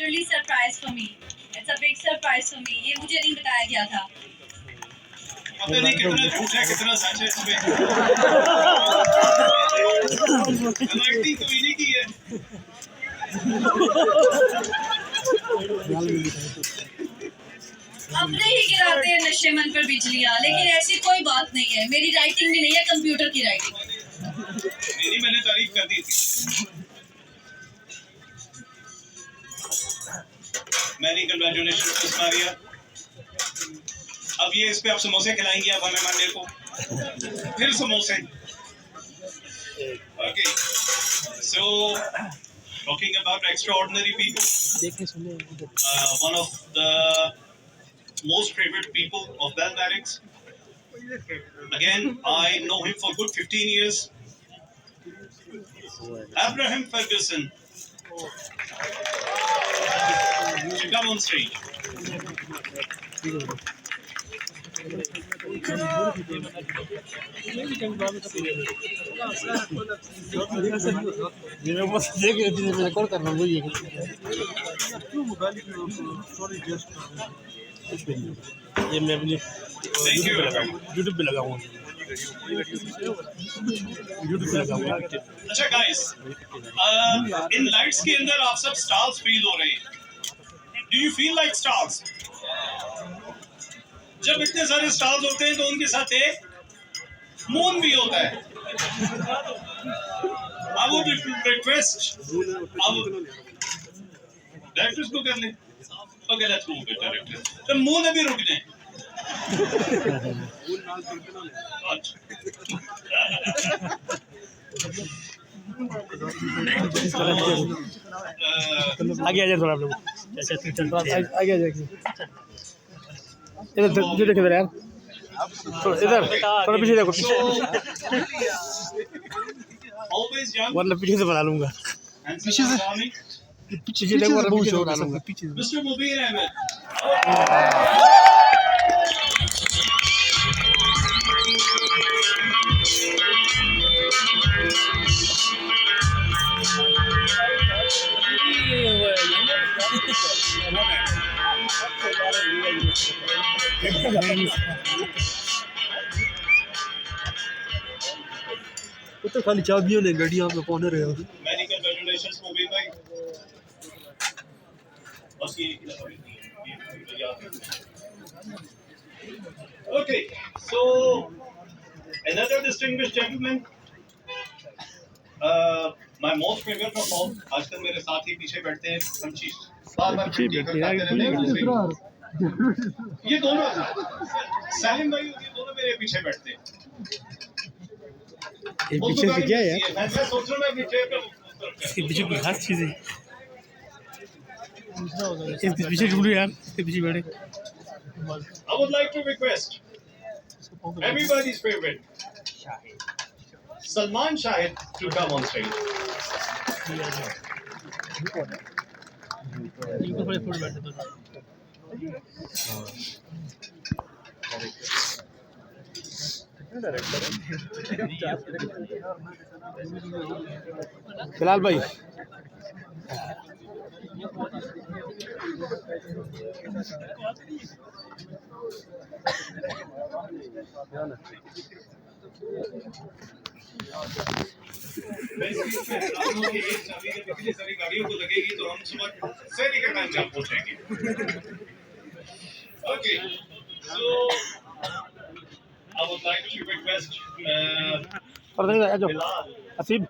Really surprise for me. It's a big surprise for me. ये मुझे नहीं बताया गया था. पता नहीं कितना झूठ है कितना सच है इसमें. एक्टिंग तो इन्हीं की है. अपने ही गिराते हैं नशे मन पर बिजलियाँ, लेकिन ऐसी कोई बात नहीं है. मेरी राइटिंग भी नहीं है, कंप्यूटर की राइटिंग. मेरी मैंने तारीफ कर दी थी. Many congratulation miss Maria. अब ये इस पे आप समोसे खिलाएंगे आप हमें मंडे को. फिर समोसे. Okay. So talking about extraordinary people. One of the most favorite people of Bell Barracks. Again, I know him for good 15 years. Abraham Ferguson. To come on stage. ये मैं अपनी यूट्यूब पे लगाऊंगा. अच्छा गाइस, इन लाइट्स के अंदर आप सब स्टार्स फील हो रहे हैं. Do you feel like stars? जब इतने सारे स्टार्स होते हैं तो उनके साथ एक मून भी होता है. I would request अब डायरेक्टर्स को कर लें. Okay, let's move it, director. तो मून अभी रुक जाए. आगे आ जाए थोड़ा आप लोग. आगे आ जाए. इधर देख इधर यार. इधर थोड़ा पीछे देखो. पीछे Always young. वरना पीछे से बना लूंगा. पीछे से पीछे देखो वरना पीछे से बना लूंगा. Mr. Mubir Ahmed. तो खाली चाबियों ने गाड़ियां में पहुंच रहे हो. Many congratulations, Mubir bhai. Okay, so another distinguished gentleman, my most favorite of all. आजकल मेरे साथ ही पीछे बैठते हैं. हम चीज बार-बार ये दोनों सालिम भाई ये दोनों मेरे पीछे बैठते हैं. पीछे से क्या है यार? मैं सोच रहा हूँ मैं अपनी चेयर पे इसके पीछे कोई खास चीज़ है. इसके पीछे ढूंढो यार. इसके पीछे बैठे. I would like to request everybody's favorite Salman Shahid to come on stage. फिलहाल भाई पिछली सारी गाड़ियों को लगेगी तो हम सुबह से लेकर टाइम जहाँ पहुँचेंगे. Okay, so I would like to request Bilal. असीब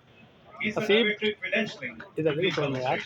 He's the Aseem. director of credentialing. इधर देखो यार.